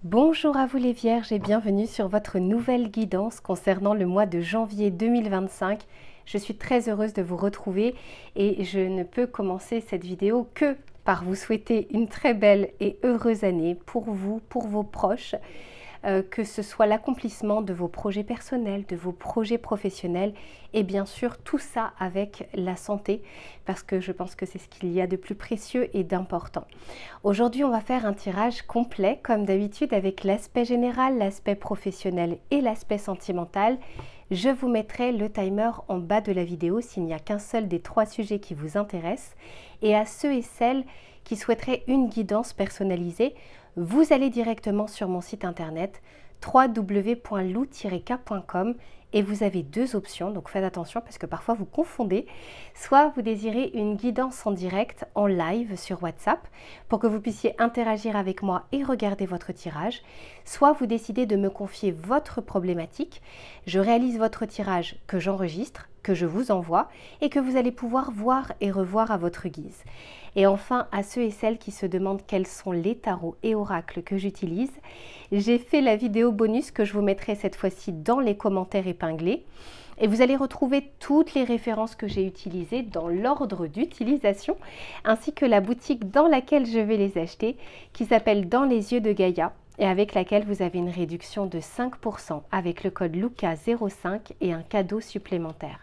Bonjour à vous les Vierges et bienvenue sur votre nouvelle guidance concernant le mois de janvier 2025. Je suis très heureuse de vous retrouver et je ne peux commencer cette vidéo que par vous souhaiter une très belle et heureuse année pour vous, pour vos proches, que ce soit l'accomplissement de vos projets personnels, de vos projets professionnels et bien sûr tout ça avec la santé parce que je pense que c'est ce qu'il y a de plus précieux et d'important. Aujourd'hui, on va faire un tirage complet comme d'habitude avec l'aspect général, l'aspect professionnel et l'aspect sentimental. Je vous mettrai le timer en bas de la vidéo s'il n'y a qu'un seul des trois sujets qui vous intéressent. Et à ceux et celles qui souhaiteraient une guidance personnalisée, vous allez directement sur mon site internet www.lou-k.com et vous avez deux options, donc faites attention parce que parfois vous confondez. Soit vous désirez une guidance en direct, en live sur WhatsApp pour que vous puissiez interagir avec moi et regarder votre tirage. Soit vous décidez de me confier votre problématique. Je réalise votre tirage que j'enregistre, que je vous envoie et que vous allez pouvoir voir et revoir à votre guise. Et enfin, à ceux et celles qui se demandent quels sont les tarots et oracles que j'utilise, j'ai fait la vidéo bonus que je vous mettrai cette fois-ci dans les commentaires épinglés. Et vous allez retrouver toutes les références que j'ai utilisées dans l'ordre d'utilisation, ainsi que la boutique dans laquelle je vais les acheter, qui s'appelle Dans les yeux de Gaïa, et avec laquelle vous avez une réduction de 5% avec le code LUCA05 et un cadeau supplémentaire.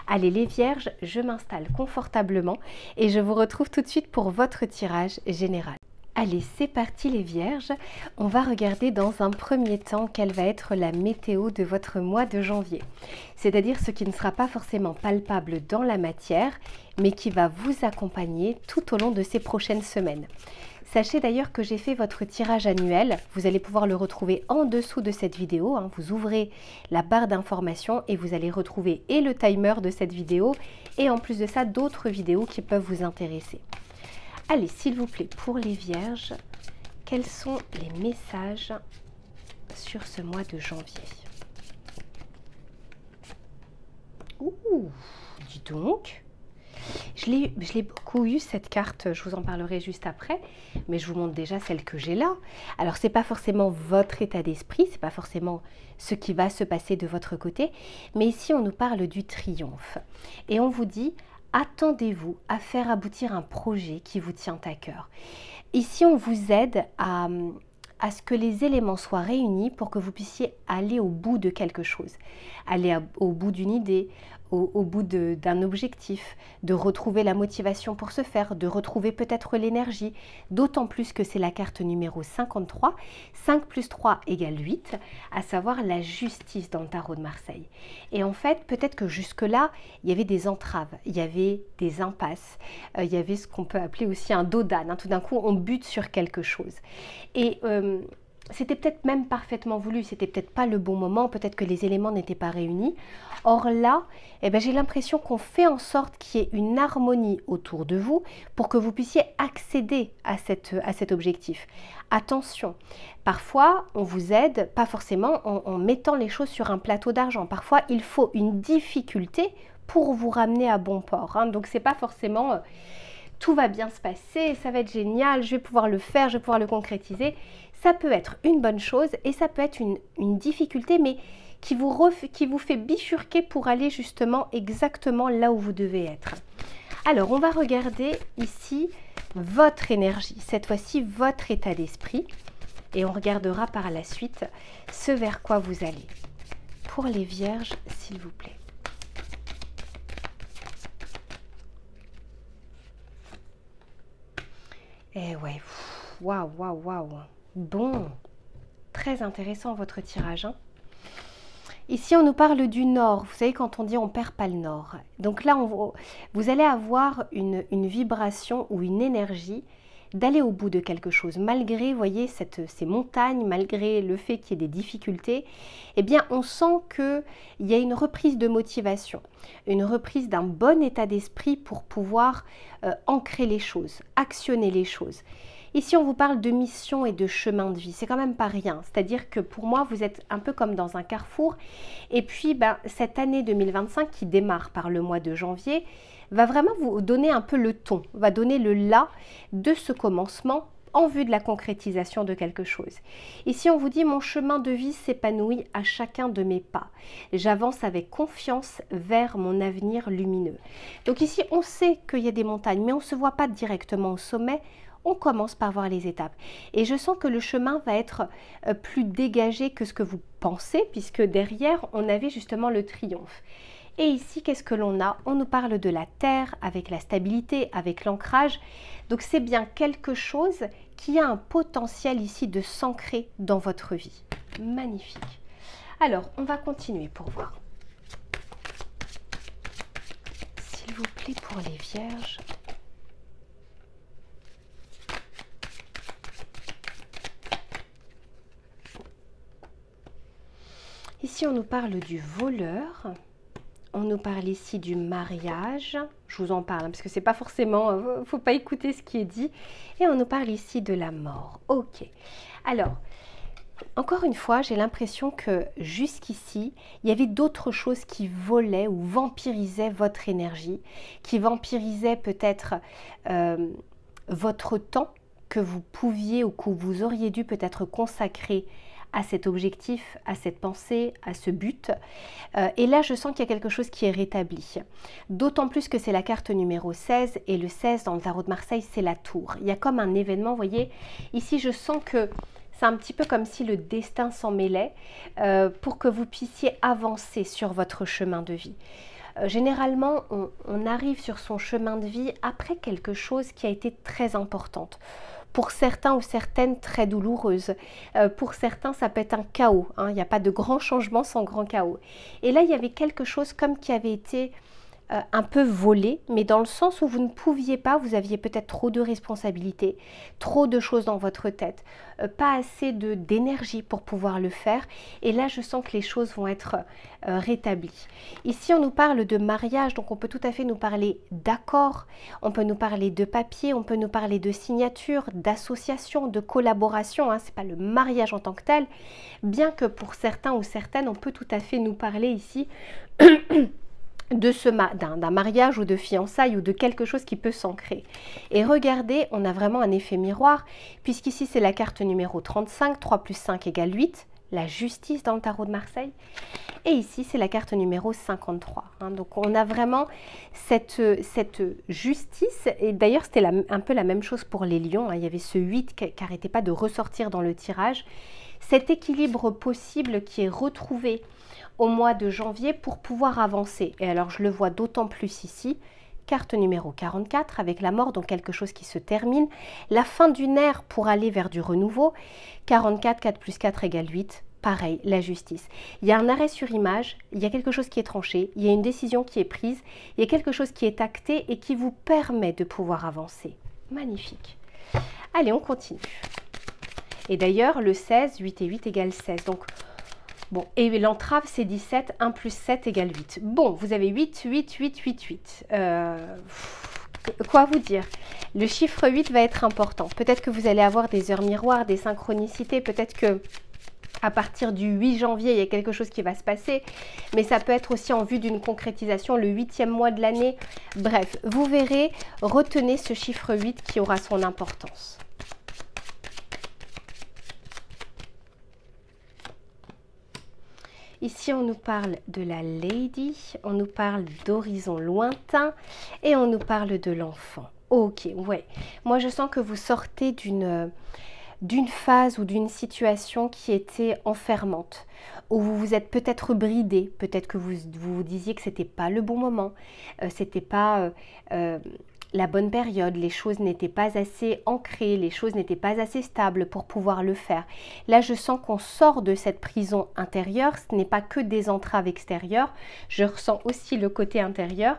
Allez les Vierges, je m'installe confortablement et je vous retrouve tout de suite pour votre tirage général. Allez, c'est parti les Vierges. On va regarder dans un premier temps quelle va être la météo de votre mois de janvier. C'est-à-dire ce qui ne sera pas forcément palpable dans la matière, mais qui va vous accompagner tout au long de ces prochaines semaines. Sachez d'ailleurs que j'ai fait votre tirage annuel. Vous allez pouvoir le retrouver en dessous de cette vidéo. Vous ouvrez la barre d'informations et vous allez retrouver et le timer de cette vidéo et en plus de ça, d'autres vidéos qui peuvent vous intéresser. Allez, s'il vous plaît, pour les Vierges, quels sont les messages sur ce mois de janvier? Ouh, dis donc! Je l'ai beaucoup eu cette carte, je vous en parlerai juste après, mais je vous montre déjà celle que j'ai là. Alors c'est pas forcément votre état d'esprit, c'est pas forcément ce qui va se passer de votre côté, mais ici on nous parle du triomphe. Et on vous dit, attendez-vous à faire aboutir un projet qui vous tient à cœur. Ici on vous aide à ce que les éléments soient réunis pour que vous puissiez aller au bout de quelque chose, aller au bout d'une idée, au bout d'un objectif, de retrouver la motivation pour ce faire, de retrouver peut-être l'énergie, d'autant plus que c'est la carte numéro 53, 5 plus 3 égale 8, à savoir la justice dans le tarot de Marseille. Et en fait, peut-être que jusque-là, il y avait des entraves, il y avait des impasses, il y avait ce qu'on peut appeler aussi un dos d'âne. Tout d'un coup, on bute sur quelque chose. Et c'était peut-être même parfaitement voulu, c'était peut-être pas le bon moment, peut-être que les éléments n'étaient pas réunis. Or là, j'ai l'impression qu'on fait en sorte qu'il y ait une harmonie autour de vous pour que vous puissiez accéder à cet objectif. Attention, parfois on vous aide, pas forcément en mettant les choses sur un plateau d'argent. Parfois il faut une difficulté pour vous ramener à bon port. Donc c'est pas forcément... tout va bien se passer, ça va être génial, je vais pouvoir le faire, je vais pouvoir le concrétiser. Ça peut être une bonne chose et ça peut être une difficulté, mais qui vous fait bifurquer pour aller justement exactement là où vous devez être. Alors, on va regarder ici votre énergie, cette fois-ci votre état d'esprit, et on regardera par la suite ce vers quoi vous allez. Pour les Vierges, s'il vous plaît. Eh ouais, waouh, waouh, waouh. Bon, très intéressant votre tirage. Ici, on nous parle du nord. Vous savez, quand on dit on perd pas le nord. Donc là, vous allez avoir une vibration ou une énergie d'aller au bout de quelque chose. Malgré, vous voyez, ces montagnes, malgré le fait qu'il y ait des difficultés, eh bien, on sent qu'il y a une reprise de motivation, une reprise d'un bon état d'esprit pour pouvoir ancrer les choses, actionner les choses. Ici, on vous parle de mission et de chemin de vie. C'est quand même pas rien. C'est-à-dire que pour moi, vous êtes un peu comme dans un carrefour. Et puis, cette année 2025 qui démarre par le mois de janvier va vraiment vous donner un peu le ton, va donner le là de ce commencement en vue de la concrétisation de quelque chose. Ici, on vous dit, mon chemin de vie s'épanouit à chacun de mes pas. J'avance avec confiance vers mon avenir lumineux. Donc ici, on sait qu'il y a des montagnes, mais on ne se voit pas directement au sommet. On commence par voir les étapes. Et je sens que le chemin va être plus dégagé que ce que vous pensez, puisque derrière, on avait justement le triomphe. Et ici, qu'est-ce que l'on a? On nous parle de la terre, avec la stabilité, avec l'ancrage. Donc c'est bien quelque chose qui a un potentiel ici de s'ancrer dans votre vie. Magnifique. Alors, on va continuer pour voir. S'il vous plaît, pour les vierges. Ici, on nous parle du voleur. On nous parle ici du mariage. Je vous en parle, parce que c'est pas forcément... Il ne faut pas écouter ce qui est dit. Et on nous parle ici de la mort. Ok. Alors, encore une fois, j'ai l'impression que jusqu'ici, il y avait d'autres choses qui volaient ou vampirisaient votre énergie, qui vampirisaient peut-être votre temps que vous pouviez ou que vous auriez dû peut-être consacrer à cet objectif, à cette pensée, à ce but. Et là, je sens qu'il y a quelque chose qui est rétabli. D'autant plus que c'est la carte numéro 16, et le 16 dans le tarot de Marseille, c'est la tour. Il y a comme un événement, vous voyez, ici je sens que c'est un petit peu comme si le destin s'en mêlait pour que vous puissiez avancer sur votre chemin de vie. Généralement, on arrive sur son chemin de vie après quelque chose qui a été très importante. Pour certains ou certaines, très douloureuse. Pour certains, ça peut être un chaos. Hein. Il n'y a pas de grand changement sans grand chaos. Et là, il y avait quelque chose comme qui avait été un peu volé, mais dans le sens où vous ne pouviez pas, vous aviez peut-être trop de responsabilités, trop de choses dans votre tête, pas assez d'énergie pour pouvoir le faire. Et là, je sens que les choses vont être rétablies. Ici, on nous parle de mariage, donc on peut tout à fait nous parler d'accord, on peut nous parler de papier, on peut nous parler de signature, d'association, de collaboration. Hein, c'est pas le mariage en tant que tel, bien que pour certains ou certaines, on peut tout à fait nous parler ici d'un mariage ou de fiançailles ou de quelque chose qui peut s'ancrer. Et regardez, on a vraiment un effet miroir, puisqu'ici c'est la carte numéro 35, 3 plus 5 égale 8, la justice dans le tarot de Marseille. Et ici c'est la carte numéro 53. Hein, donc on a vraiment cette justice, et d'ailleurs c'était un peu la même chose pour les lions. Hein, il y avait ce 8 qui n'arrêtait pas de ressortir dans le tirage. Cet équilibre possible qui est retrouvé au mois de janvier pour pouvoir avancer. Et alors je le vois d'autant plus ici, carte numéro 44 avec la mort, donc quelque chose qui se termine, la fin d'une ère pour aller vers du renouveau, 44, 4 plus 4 égale 8, pareil, la justice. Il y a un arrêt sur image, il y a quelque chose qui est tranché, il y a une décision qui est prise, il y a quelque chose qui est acté et qui vous permet de pouvoir avancer. Magnifique. Allez, on continue. Et d'ailleurs, le 16, 8 et 8 égale 16, donc bon, et l'entrave, c'est 17, 1 plus 7 égale 8. Bon, vous avez 8, 8, 8, 8, 8. Quoi vous dire? Le chiffre 8 va être important. Peut-être que vous allez avoir des heures miroirs, des synchronicités. Peut-être que à partir du 8 janvier, il y a quelque chose qui va se passer. Mais ça peut être aussi en vue d'une concrétisation, le 8e mois de l'année. Bref, vous verrez, retenez ce chiffre 8 qui aura son importance. Ici, on nous parle de la Lady, on nous parle d'horizon lointain et on nous parle de l'enfant. Ok, ouais. Moi, je sens que vous sortez d'une phase ou d'une situation qui était enfermante, où vous vous êtes peut-être bridé, peut-être que vous disiez que c'était pas le bon moment, c'était pas la bonne période, les choses n'étaient pas assez ancrées, les choses n'étaient pas assez stables pour pouvoir le faire. Là, je sens qu'on sort de cette prison intérieure, ce n'est pas que des entraves extérieures, je ressens aussi le côté intérieur,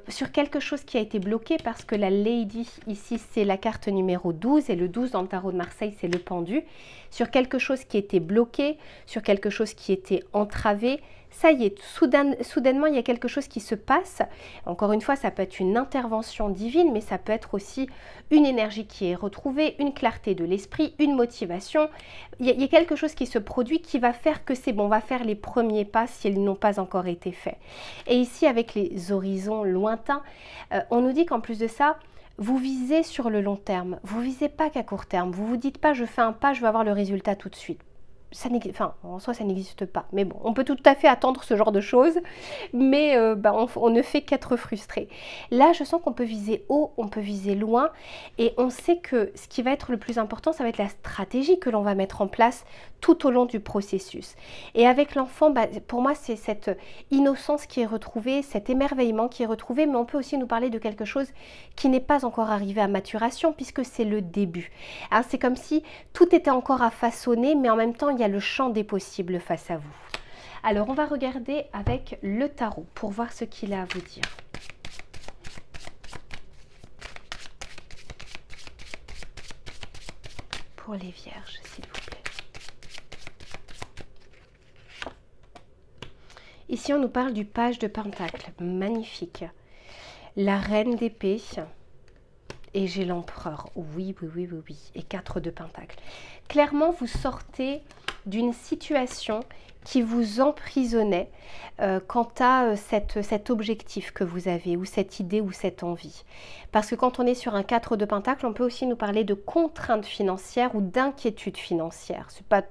sur quelque chose qui a été bloqué parce que la Lady, ici, c'est la carte numéro 12 et le 12 dans le tarot de Marseille, c'est le pendu, sur quelque chose qui était bloqué, sur quelque chose qui était entravé. Ça y est, soudainement, il y a quelque chose qui se passe. Encore une fois, ça peut être une intervention divine, mais ça peut être aussi une énergie qui est retrouvée, une clarté de l'esprit, une motivation. Il y a quelque chose qui se produit qui va faire que c'est bon, on va faire les premiers pas si ils n'ont pas encore été faits. Et ici, avec les horizons lointains, on nous dit qu'en plus de ça, vous visez sur le long terme, vous visez pas qu'à court terme, vous vous dites pas je fais un pas, je vais avoir le résultat tout de suite. Ça enfin, en soi, ça n'existe pas. Mais bon, on peut tout à fait attendre ce genre de choses, mais on ne fait qu'être frustré. Là, je sens qu'on peut viser haut, on peut viser loin, et on sait que ce qui va être le plus important, ça va être la stratégie que l'on va mettre en place tout au long du processus. Et avec l'enfant, pour moi, c'est cette innocence qui est retrouvée, cet émerveillement qui est retrouvé, mais on peut aussi nous parler de quelque chose qui n'est pas encore arrivé à maturation, puisque c'est le début. C'est comme si tout était encore à façonner, mais en même temps, il y a le champ des possibles face à vous. Alors, on va regarder avec le tarot pour voir ce qu'il a à vous dire. Pour les vierges, s'il vous plaît. Ici, on nous parle du page de Pentacle. Magnifique. La reine d'épée. Et j'ai l'empereur. Oui. Et 4 de Pentacle. Clairement, vous sortez d'une situation qui vous emprisonnait quant à cet objectif que vous avez, ou cette idée, ou cette envie. Parce que quand on est sur un 4 de Pentacle, on peut aussi nous parler de contraintes financières ou d'inquiétudes financières. C'est pas...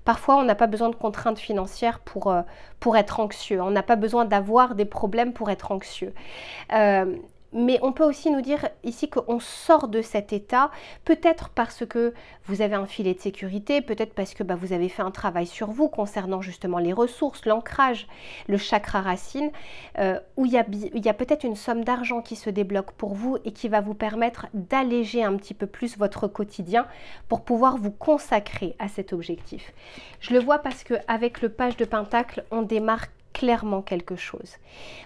Parfois, on n'a pas besoin de contraintes financières pour être anxieux. On n'a pas besoin d'avoir des problèmes pour être anxieux. Mais on peut aussi nous dire ici qu'on sort de cet état, peut-être parce que vous avez un filet de sécurité, peut-être parce que vous avez fait un travail sur vous concernant justement les ressources, l'ancrage, le chakra racine, où il y a peut-être une somme d'argent qui se débloque pour vous et qui va vous permettre d'alléger un petit peu plus votre quotidien pour pouvoir vous consacrer à cet objectif. Je le vois parce qu'avec le page de Pentacle, on démarre clairement quelque chose.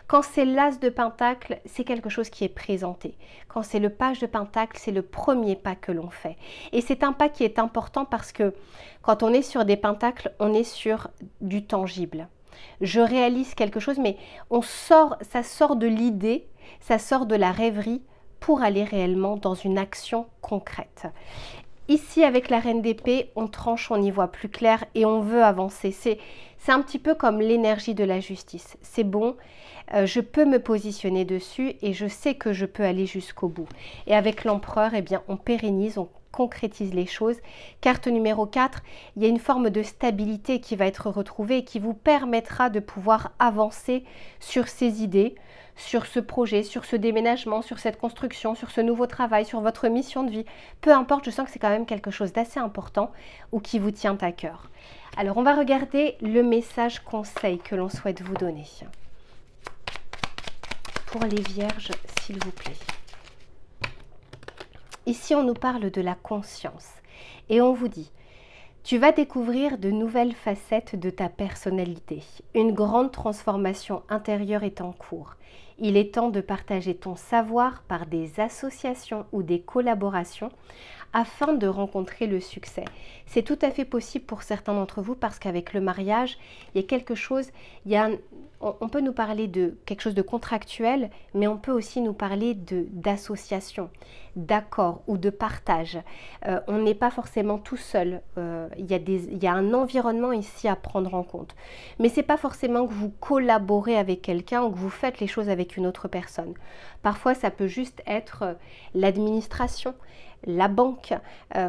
Quand c'est l'as de Pentacle, c'est quelque chose qui est présenté. Quand c'est le page de Pentacle, c'est le premier pas que l'on fait. Et c'est un pas qui est important parce que quand on est sur des pentacles, on est sur du tangible. Je réalise quelque chose, mais ça sort de l'idée, ça sort de la rêverie pour aller réellement dans une action concrète. Ici, avec la reine d'épée, on tranche, on y voit plus clair et on veut avancer. C'est un petit peu comme l'énergie de la justice. C'est bon, je peux me positionner dessus et je sais que je peux aller jusqu'au bout. Et avec l'empereur, eh bien, on pérennise, on concrétise les choses. Carte numéro 4, il y a une forme de stabilité qui va être retrouvée et qui vous permettra de pouvoir avancer sur ces idées, sur ce projet, sur ce déménagement, sur cette construction, sur ce nouveau travail, sur votre mission de vie. Peu importe, je sens que c'est quand même quelque chose d'assez important ou qui vous tient à cœur. Alors, on va regarder le message conseil que l'on souhaite vous donner. Pour les vierges, s'il vous plaît. Ici, on nous parle de la conscience et on vous dit: tu vas découvrir de nouvelles facettes de ta personnalité. Une grande transformation intérieure est en cours. Il est temps de partager ton savoir par des associations ou des collaborations afin de rencontrer le succès. C'est tout à fait possible pour certains d'entre vous parce qu'avec le mariage, il y a quelque chose, on peut nous parler de quelque chose de contractuel, mais on peut aussi nous parler d'association, d'accord ou de partage. On n'est pas forcément tout seul. Il y a un environnement ici à prendre en compte. Mais ce n'est pas forcément que vous collaborez avec quelqu'un ou que vous faites les choses avec une autre personne. Parfois, ça peut juste être l'administration, la banque.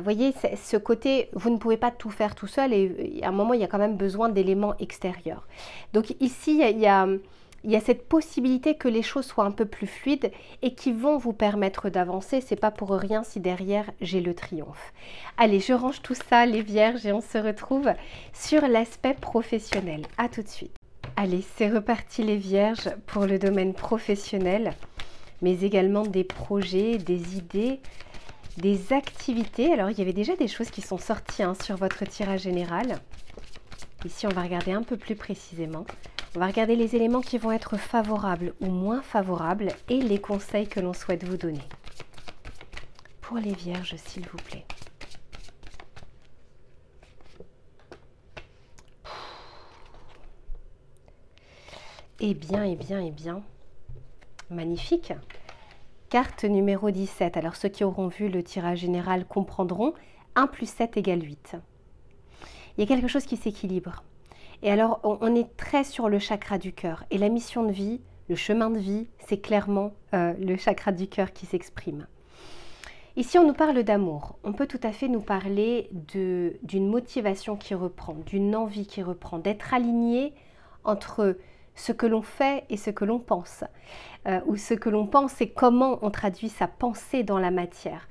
Voyez, ce côté, vous ne pouvez pas tout faire tout seul et à un moment, il y a quand même besoin d'éléments extérieurs. Donc ici, il y a cette possibilité que les choses soient un peu plus fluides et qui vont vous permettre d'avancer. C'est pas pour rien si derrière, j'ai le triomphe. Allez, je range tout ça, les vierges, et on se retrouve sur l'aspect professionnel. À tout de suite. Allez, c'est reparti les vierges pour le domaine professionnel, mais également des projets, des idées, des activités. Alors, il y avait déjà des choses qui sont sorties sur votre tirage général. Ici, on va regarder un peu plus précisément. On va regarder les éléments qui vont être favorables ou moins favorables et les conseils que l'on souhaite vous donner. Pour les vierges, s'il vous plaît. Eh bien. Magnifique. Carte numéro 17. Alors, ceux qui auront vu le tirage général comprendront. 1 plus 7 égale 8. Il y a quelque chose qui s'équilibre. Et alors, on est très sur le chakra du cœur. Et la mission de vie, le chemin de vie, c'est clairement le chakra du cœur qui s'exprime. Ici, on nous parle d'amour. On peut tout à fait nous parler d'une motivation qui reprend, d'une envie qui reprend, d'être aligné entre ce que l'on fait et ce que l'on pense. Ou ce que l'on pense et comment on traduit sa pensée dans la matière.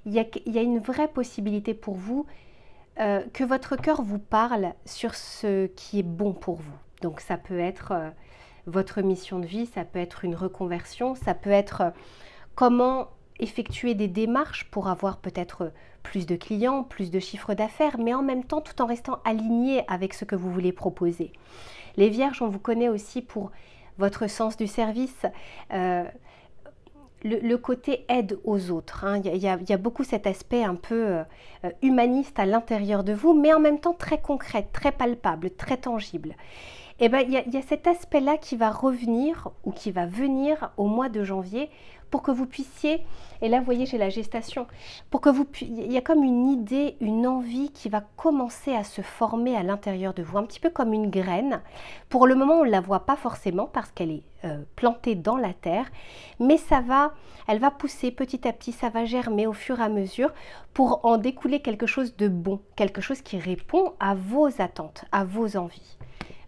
Il y a une vraie possibilité pour vous que votre cœur vous parle sur ce qui est bon pour vous. Donc ça peut être votre mission de vie, ça peut être une reconversion, ça peut être comment effectuer des démarches pour avoir peut-être plus de clients, plus de chiffre d'affaires, mais en même temps tout en restant aligné avec ce que vous voulez proposer. Les Vierges, on vous connaît aussi pour votre sens du service, le côté aide aux autres. Hein. Il y a beaucoup cet aspect un peu humaniste à l'intérieur de vous, mais en même temps très concret, très palpable, très tangible. Et bien, il y a cet aspect-là qui va revenir ou qui va venir au mois de janvier pour que vous puissiez, et là vous voyez j'ai la gestation, pour que vous puissiez, il y a comme une idée, une envie qui va commencer à se former à l'intérieur de vous, un petit peu comme une graine. Pour le moment on ne la voit pas forcément parce qu'elle est plantée dans la terre, mais elle va pousser petit à petit, ça va germer au fur et à mesure pour en découler quelque chose de bon, quelque chose qui répond à vos attentes, à vos envies.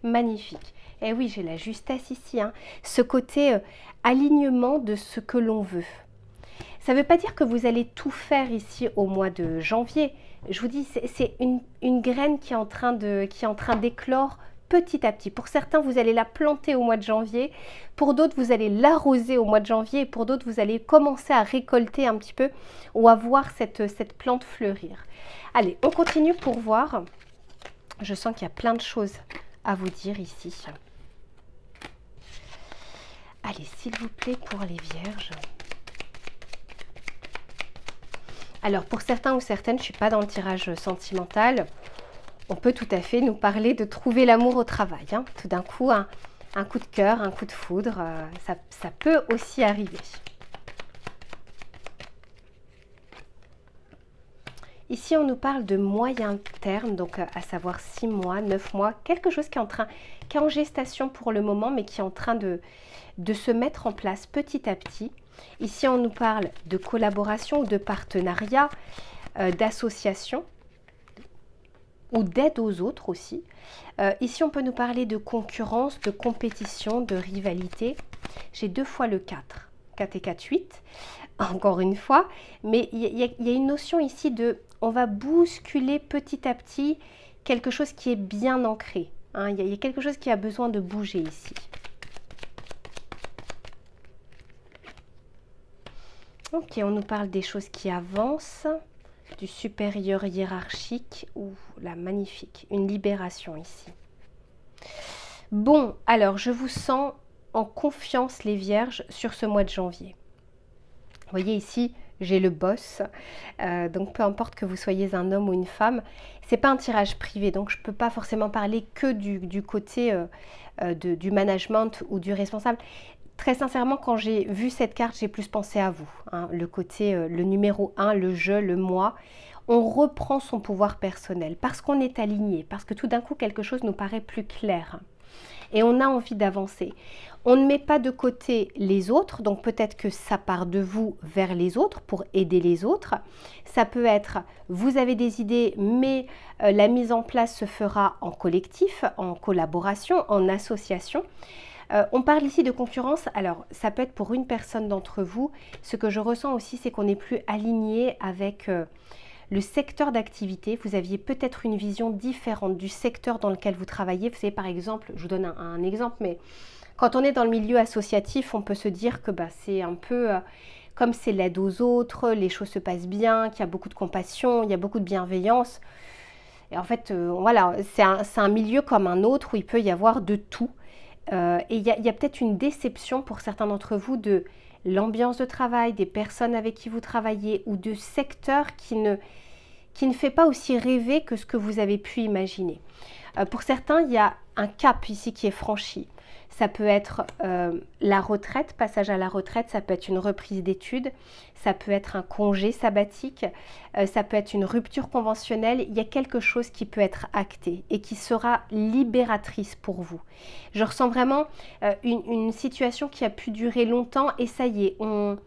Magnifique. Et oui, j'ai la justesse ici, hein. Ce côté alignement de ce que l'on veut. Ça ne veut pas dire que vous allez tout faire ici au mois de janvier. Je vous dis, c'est une graine qui est en train d'éclore petit à petit. Pour certains, vous allez la planter au mois de janvier. Pour d'autres, vous allez l'arroser au mois de janvier. Et pour d'autres, vous allez commencer à récolter un petit peu ou à voir cette plante fleurir. Allez, on continue pour voir. Je sens qu'il y a plein de choses à vous dire ici. Allez, s'il vous plaît, pour les Vierges. Alors, pour certains ou certaines, je ne suis pas dans le tirage sentimental. On peut tout à fait nous parler de trouver l'amour au travail. Hein. Tout d'un coup, un coup de cœur, un coup de foudre, ça peut aussi arriver. Ici, on nous parle de moyen terme, donc à savoir 6 mois, 9 mois, quelque chose qui est en gestation pour le moment, mais qui est en train de se mettre en place petit à petit. Ici, on nous parle de collaboration ou de partenariat, d'association ou d'aide aux autres aussi. Ici, on peut nous parler de concurrence, de compétition, de rivalité. J'ai 2 fois le 4, 4 et 4, 8, encore une fois. Mais il y a une notion ici de, on va bousculer petit à petit quelque chose qui est bien ancré. Hein. Il y a quelque chose qui a besoin de bouger ici. Ok, on nous parle des choses qui avancent, du supérieur hiérarchique. Ouh, là, magnifique. Une libération ici. Bon, alors, je vous sens en confiance, les Vierges, sur ce mois de janvier. Vous voyez ici, j'ai le boss. Donc, peu importe que vous soyez un homme ou une femme, c'est pas un tirage privé. Donc, je ne peux pas forcément parler que du côté du management ou du responsable. Très sincèrement, quand j'ai vu cette carte, j'ai plus pensé à vous. Hein, le côté, le numéro 1, le je, le moi. On reprend son pouvoir personnel parce qu'on est aligné, parce que tout d'un coup, quelque chose nous paraît plus clair. Et on a envie d'avancer. On ne met pas de côté les autres, donc peut-être que ça part de vous vers les autres pour aider les autres. Ça peut être, vous avez des idées, mais la mise en place se fera en collectif, en collaboration, en association. On parle ici de concurrence, alors ça peut être pour une personne d'entre vous. Ce que je ressens aussi, c'est qu'on n'est plus aligné avec le secteur d'activité. Vous aviez peut-être une vision différente du secteur dans lequel vous travaillez. Vous savez, par exemple, je vous donne un exemple, mais quand on est dans le milieu associatif, on peut se dire que c'est un peu comme c'est l'aide aux autres, les choses se passent bien, qu'il y a beaucoup de compassion, il y a beaucoup de bienveillance. Et en fait, voilà, c'est un milieu comme un autre où il peut y avoir de tout. Et il y a peut-être une déception pour certains d'entre vous de l'ambiance de travail, des personnes avec qui vous travaillez ou de secteurs qui ne fait pas aussi rêver que ce que vous avez pu imaginer. Pour certains, il y a un cap ici qui est franchi. Ça peut être la retraite, passage à la retraite, ça peut être une reprise d'études, ça peut être un congé sabbatique, ça peut être une rupture conventionnelle. Il y a quelque chose qui peut être acté et qui sera libératrice pour vous. Je ressens vraiment une situation qui a pu durer longtemps et ça y est, on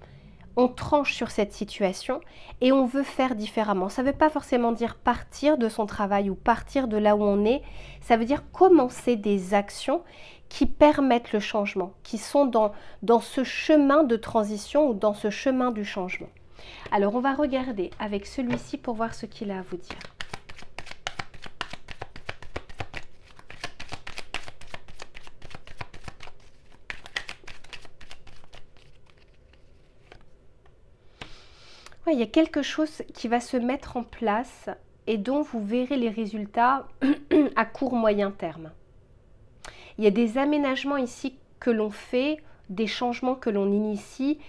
on tranche sur cette situation et on veut faire différemment. Ça ne veut pas forcément dire partir de son travail ou partir de là où on est. Ça veut dire commencer des actions qui permettent le changement, qui sont dans ce chemin de transition ou dans ce chemin du changement. Alors, on va regarder avec celui-ci pour voir ce qu'il a à vous dire. Ouais, il y a quelque chose qui va se mettre en place et dont vous verrez les résultats à court moyen terme. Il y a des aménagements ici que l'on fait, des changements que l'on initie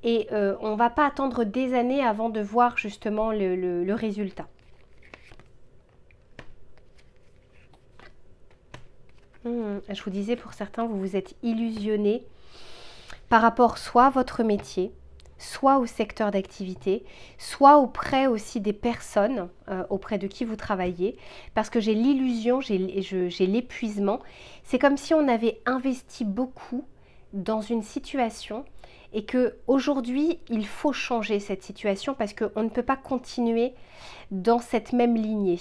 et on ne va pas attendre des années avant de voir justement le résultat. Je vous disais, pour certains, vous vous êtes illusionnés par rapport soit à votre métier, soit au secteur d'activité, soit auprès aussi des personnes auprès de qui vous travaillez, parce que j'ai l'illusion, j'ai l'épuisement. C'est comme si on avait investi beaucoup dans une situation et qu'aujourd'hui, il faut changer cette situation parce qu'on ne peut pas continuer dans cette même lignée.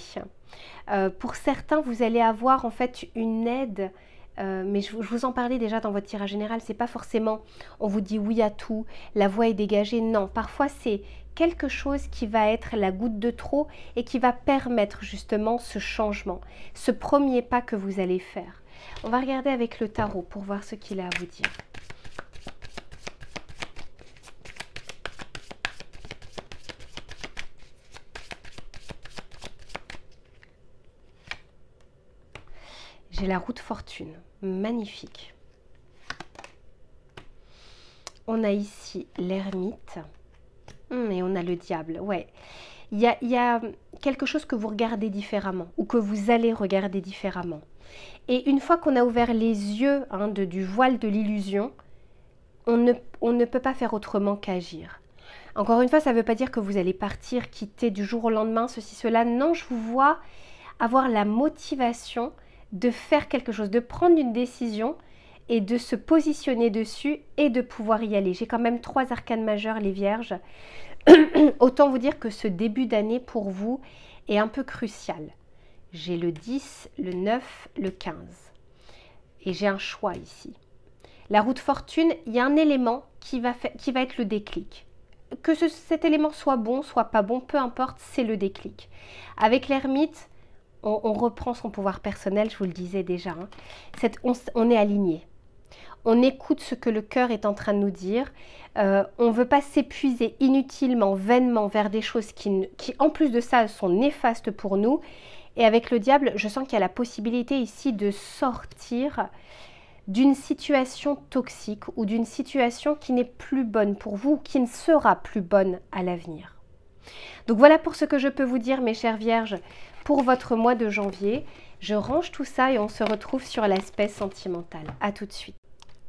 Pour certains, vous allez avoir en fait une aide. Mais je vous en parlais déjà dans votre tirage général, c'est pas forcément on vous dit oui à tout, la voie est dégagée, non, parfois c'est quelque chose qui va être la goutte de trop et qui va permettre justement ce changement, ce premier pas que vous allez faire. On va regarder avec le tarot pour voir ce qu'il a à vous dire. J'ai la roue de fortune, magnifique. On a ici l'ermite et on a le diable. Ouais, il y a quelque chose que vous regardez différemment ou que vous allez regarder différemment. Et une fois qu'on a ouvert les yeux du voile de l'illusion, on ne peut pas faire autrement qu'agir. Encore une fois, ça ne veut pas dire que vous allez partir, quitter du jour au lendemain, ceci, cela. Non, je vous vois avoir la motivation de faire quelque chose, de prendre une décision et de se positionner dessus et de pouvoir y aller. J'ai quand même 3 arcanes majeures, les vierges. Autant vous dire que ce début d'année pour vous est un peu crucial. J'ai le 10, le 9, le 15. Et j'ai un choix ici. La roue de fortune, il y a un élément qui va être le déclic. Que cet élément soit bon, soit pas bon, peu importe, c'est le déclic. Avec l'ermite, on reprend son pouvoir personnel, je vous le disais déjà. On est aligné. On écoute ce que le cœur est en train de nous dire. On ne veut pas s'épuiser inutilement, vainement vers des choses qui, en plus de ça, sont néfastes pour nous. Et avec le diable, je sens qu'il y a la possibilité ici de sortir d'une situation toxique ou d'une situation qui n'est plus bonne pour vous, qui ne sera plus bonne à l'avenir. Donc voilà pour ce que je peux vous dire, mes chères vierges, pour votre mois de janvier. Je range tout ça et on se retrouve sur l'aspect sentimental. À tout de suite.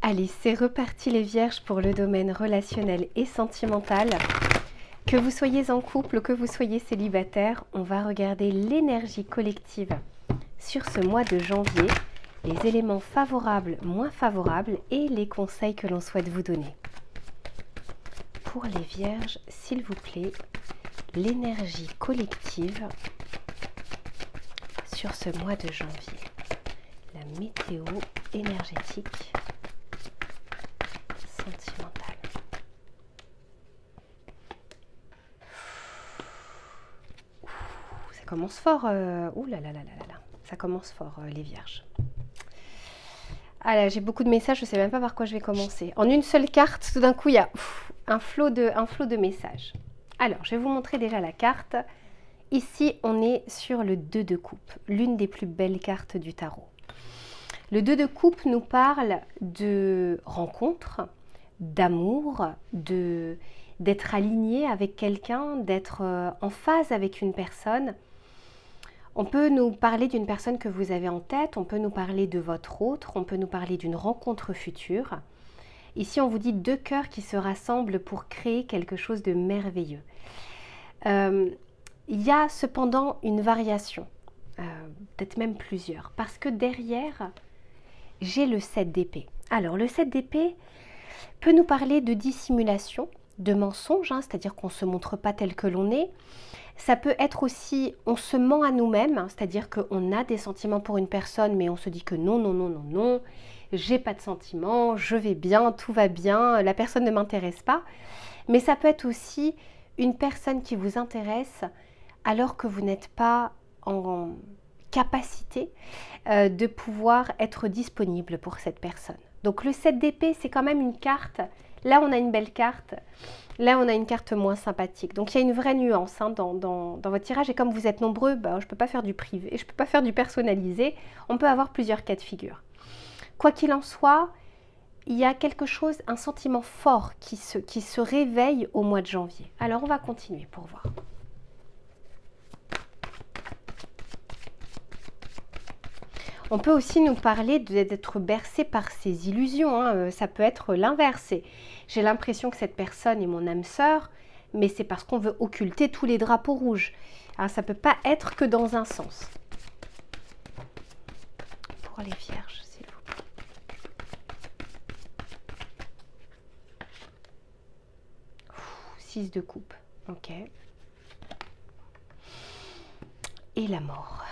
Allez, c'est reparti les vierges pour le domaine relationnel et sentimental. Que vous soyez en couple ou que vous soyez célibataire, on va regarder l'énergie collective sur ce mois de janvier, les éléments favorables, moins favorables et les conseils que l'on souhaite vous donner. Pour les vierges, s'il vous plaît, l'énergie collective sur ce mois de janvier. La météo énergétique sentimentale. Ça commence fort. Ouh là là là là là. Ça commence fort, les vierges. Ah là, j'ai beaucoup de messages, je ne sais même pas par quoi je vais commencer. En une seule carte, tout d'un coup, il y a un flot de messages. Alors, je vais vous montrer déjà la carte. Ici, on est sur le 2 de coupe, l'une des plus belles cartes du tarot. Le 2 de coupe nous parle de rencontre, d'amour, d'être aligné avec quelqu'un, d'être en phase avec une personne. On peut nous parler d'une personne que vous avez en tête, on peut nous parler de votre autre, on peut nous parler d'une rencontre future. Ici, on vous dit 2 cœurs qui se rassemblent pour créer quelque chose de merveilleux. Il y a cependant une variation, peut-être même plusieurs, parce que derrière, j'ai le 7 d'épée. Alors, le 7 d'épée peut nous parler de dissimulation, de mensonge, hein, c'est-à-dire qu'on ne se montre pas tel que l'on est. Ça peut être aussi, on se ment à nous-mêmes, hein, c'est-à-dire qu'on a des sentiments pour une personne, mais on se dit que non, non, non, non, non, j'ai pas de sentiments, je vais bien, tout va bien, la personne ne m'intéresse pas. Mais ça peut être aussi une personne qui vous intéresse alors que vous n'êtes pas en capacité de pouvoir être disponible pour cette personne. Donc le 7 d'épée, c'est quand même une carte. Là, on a une belle carte. Là, on a une carte moins sympathique. Donc, il y a une vraie nuance hein, dans votre tirage. Et comme vous êtes nombreux, je ne peux pas faire du privé, je ne peux pas faire du personnalisé. On peut avoir plusieurs cas de figure. Quoi qu'il en soit, il y a quelque chose, un sentiment fort qui se réveille au mois de janvier. Alors, on va continuer pour voir. On peut aussi nous parler d'être bercé par ses illusions. Hein. Ça peut être l'inverse. J'ai l'impression que cette personne est mon âme sœur, mais c'est parce qu'on veut occulter tous les drapeaux rouges. Alors, ça ne peut pas être que dans un sens. Pour les vierges, s'il vous plaît. Ouh, 6 de coupe. Ok. Et la mort.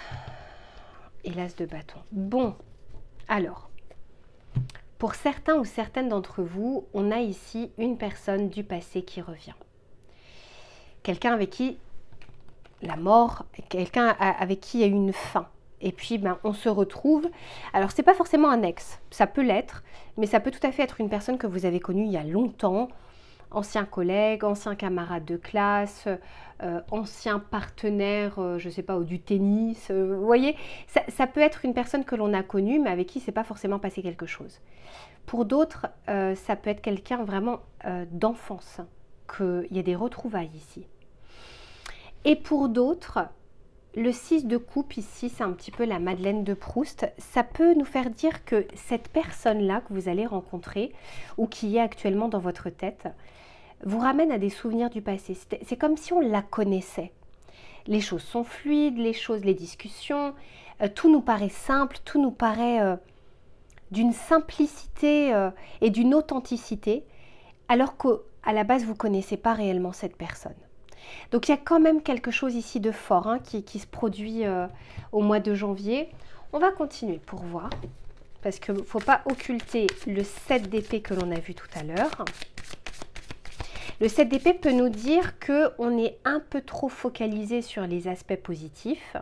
Et l'as de bâton. Bon, alors, pour certains ou certaines d'entre vous, on a ici une personne du passé qui revient. Quelqu'un avec qui la mort, quelqu'un avec qui il y a eu une fin. Et puis, on se retrouve. Alors, ce n'est pas forcément un ex, ça peut l'être, mais ça peut tout à fait être une personne que vous avez connue il y a longtemps, ancien collègue, ancien camarade de classe, ancien partenaire, je ne sais pas, du tennis. Vous voyez, ça peut être une personne que l'on a connue, mais avec qui il ne s'est pas forcément passé quelque chose. Pour d'autres, ça peut être quelqu'un vraiment d'enfance, qu'il y a des retrouvailles ici. Et pour d'autres, le 6 de coupe ici, c'est un petit peu la Madeleine de Proust. Ça peut nous faire dire que cette personne-là que vous allez rencontrer, ou qui est actuellement dans votre tête, vous ramène à des souvenirs du passé. C'est comme si on la connaissait. Les choses sont fluides, les discussions, tout nous paraît simple, tout nous paraît d'une simplicité et d'une authenticité, alors qu'à la base, vous ne connaissez pas réellement cette personne. Donc il y a quand même quelque chose ici de fort hein, qui se produit au mois de janvier. On va continuer pour voir, parce qu'il ne faut pas occulter le 7 d'épée que l'on a vu tout à l'heure. Le 7 d'épée peut nous dire qu'on est un peu trop focalisé sur les aspects positifs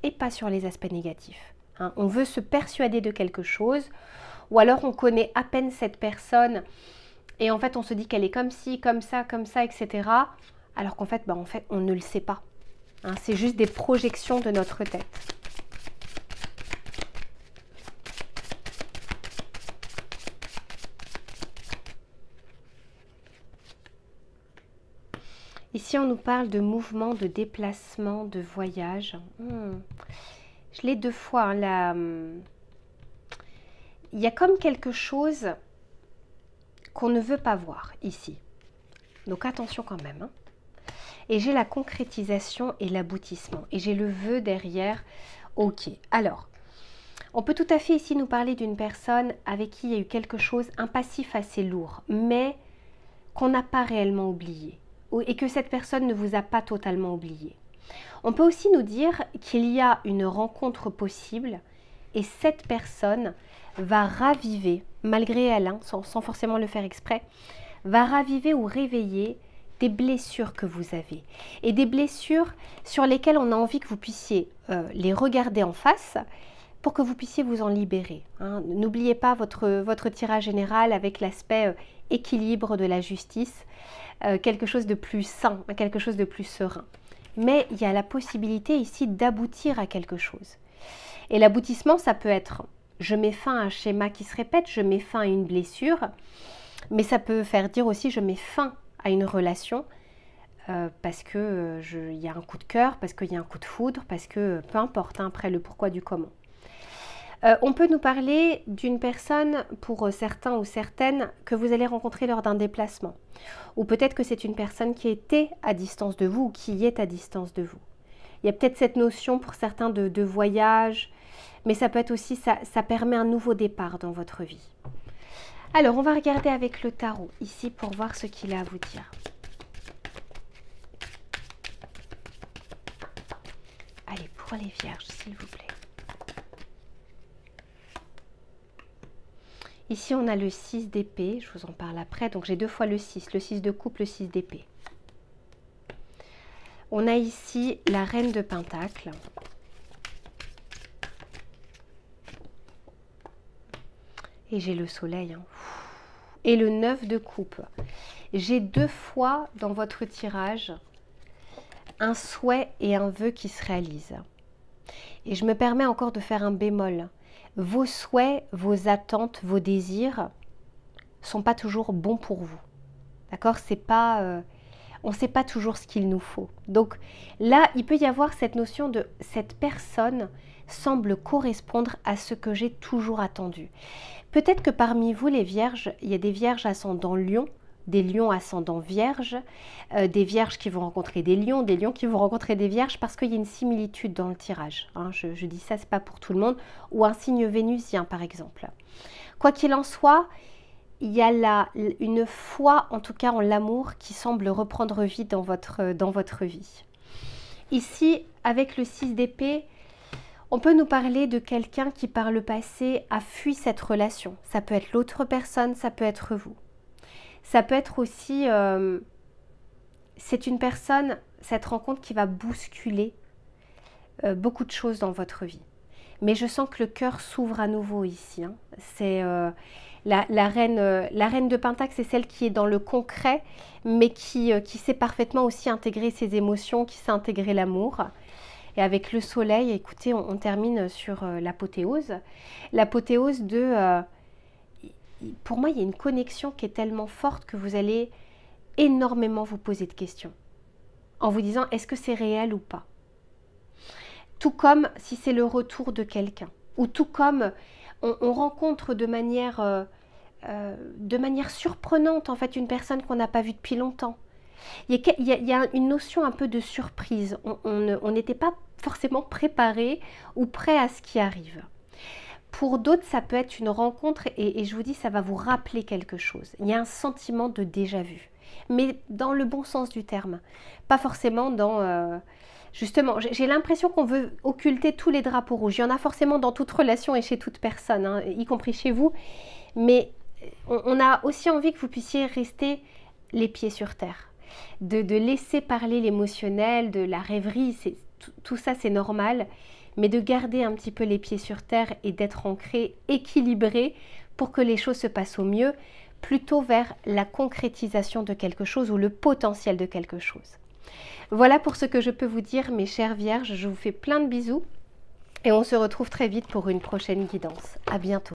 et pas sur les aspects négatifs. Hein. On veut se persuader de quelque chose, ou alors on connaît à peine cette personne et en fait on se dit qu'elle est comme ci, comme ça, etc. Alors qu'en fait, on ne le sait pas. Hein. C'est juste des projections de notre tête. Ici, on nous parle de mouvement, de déplacement, de voyage. Je l'ai 2 fois. Hein, il y a comme quelque chose qu'on ne veut pas voir ici. Donc attention quand même. Hein. Et j'ai la concrétisation et l'aboutissement. Et j'ai le vœu derrière. Ok. Alors, on peut tout à fait ici nous parler d'une personne avec qui il y a eu quelque chose, un passif assez lourd, mais qu'on n'a pas réellement oublié. Et que cette personne ne vous a pas totalement oublié. On peut aussi nous dire qu'il y a une rencontre possible et cette personne va raviver, malgré elle, hein, sans forcément le faire exprès, va raviver ou réveiller des blessures que vous avez. Et des blessures sur lesquelles on a envie que vous puissiez les regarder en face pour que vous puissiez vous en libérer. Hein. N'oubliez pas votre tirage général avec l'aspect équilibre de la justice. Quelque chose de plus sain, quelque chose de plus serein. Mais il y a la possibilité ici d'aboutir à quelque chose. Et l'aboutissement, ça peut être, je mets fin à un schéma qui se répète, je mets fin à une blessure, mais ça peut faire dire aussi, je mets fin à une relation parce que il y a un coup de cœur, parce qu'il y a un coup de foudre, parce que peu importe, hein, après le pourquoi du comment. On peut nous parler d'une personne, pour certains ou certaines, que vous allez rencontrer lors d'un déplacement. Ou peut-être que c'est une personne qui était à distance de vous ou qui est à distance de vous. Il y a peut-être cette notion pour certains de voyage, mais ça peut être aussi, ça permet un nouveau départ dans votre vie. Alors, on va regarder avec le tarot ici pour voir ce qu'il a à vous dire. Allez, pour les vierges, s'il vous plaît. Ici, on a le 6 d'épée, je vous en parle après. Donc, j'ai 2 fois le 6 de coupe, le 6 d'épée. On a ici la reine de pentacle. Et j'ai le soleil. Hein. Et le 9 de coupe. J'ai 2 fois dans votre tirage un souhait et un vœu qui se réalisent. Et je me permets encore de faire un bémol. Vos souhaits, vos attentes, vos désirs sont pas toujours bons pour vous. D'accord? C'est pas, on ne sait pas toujours ce qu'il nous faut. Donc là, il peut y avoir cette notion de cette personne semble correspondre à ce que j'ai toujours attendu. Peut-être que parmi vous, les vierges, il y a des vierges ascendant lion, des lions ascendant vierge, des vierges qui vont rencontrer des lions qui vont rencontrer des vierges parce qu'il y a une similitude dans le tirage. Hein, je dis ça, c'est pas pour tout le monde. Ou un signe vénusien, par exemple. Quoi qu'il en soit, il y a là une foi, en tout cas en l'amour, qui semble reprendre vie dans votre vie. Ici, avec le 6 d'épée, on peut nous parler de quelqu'un qui, par le passé, a fui cette relation. Ça peut être l'autre personne, ça peut être vous. Ça peut être aussi, c'est une personne, cette rencontre qui va bousculer beaucoup de choses dans votre vie. Mais je sens que le cœur s'ouvre à nouveau ici. Hein. C'est la reine de Pentacle, c'est celle qui est dans le concret, mais qui sait parfaitement aussi intégrer ses émotions, qui sait intégrer l'amour. Et avec le soleil, écoutez, on termine sur l'apothéose. L'apothéose de... pour moi, il y a une connexion qui est tellement forte que vous allez énormément vous poser de questions. En vous disant, est-ce que c'est réel ou pas? Tout comme si c'est le retour de quelqu'un. Ou tout comme on rencontre de manière surprenante, en fait, une personne qu'on n'a pas vue depuis longtemps. Il y a une notion un peu de surprise. On n'était pas forcément préparé ou prêt à ce qui arrive. Pour d'autres, ça peut être une rencontre et je vous dis, ça va vous rappeler quelque chose. Il y a un sentiment de déjà-vu, mais dans le bon sens du terme. Pas forcément dans... justement, j'ai l'impression qu'on veut occulter tous les drapeaux rouges. Il y en a forcément dans toute relation et chez toute personne, hein, y compris chez vous. Mais on a aussi envie que vous puissiez rester les pieds sur terre. De laisser parler l'émotionnel, de la rêverie, tout ça c'est normal. Mais de garder un petit peu les pieds sur terre et d'être ancré, équilibré pour que les choses se passent au mieux, plutôt vers la concrétisation de quelque chose ou le potentiel de quelque chose. Voilà pour ce que je peux vous dire, mes chères vierges. Je vous fais plein de bisous et on se retrouve très vite pour une prochaine guidance. À bientôt.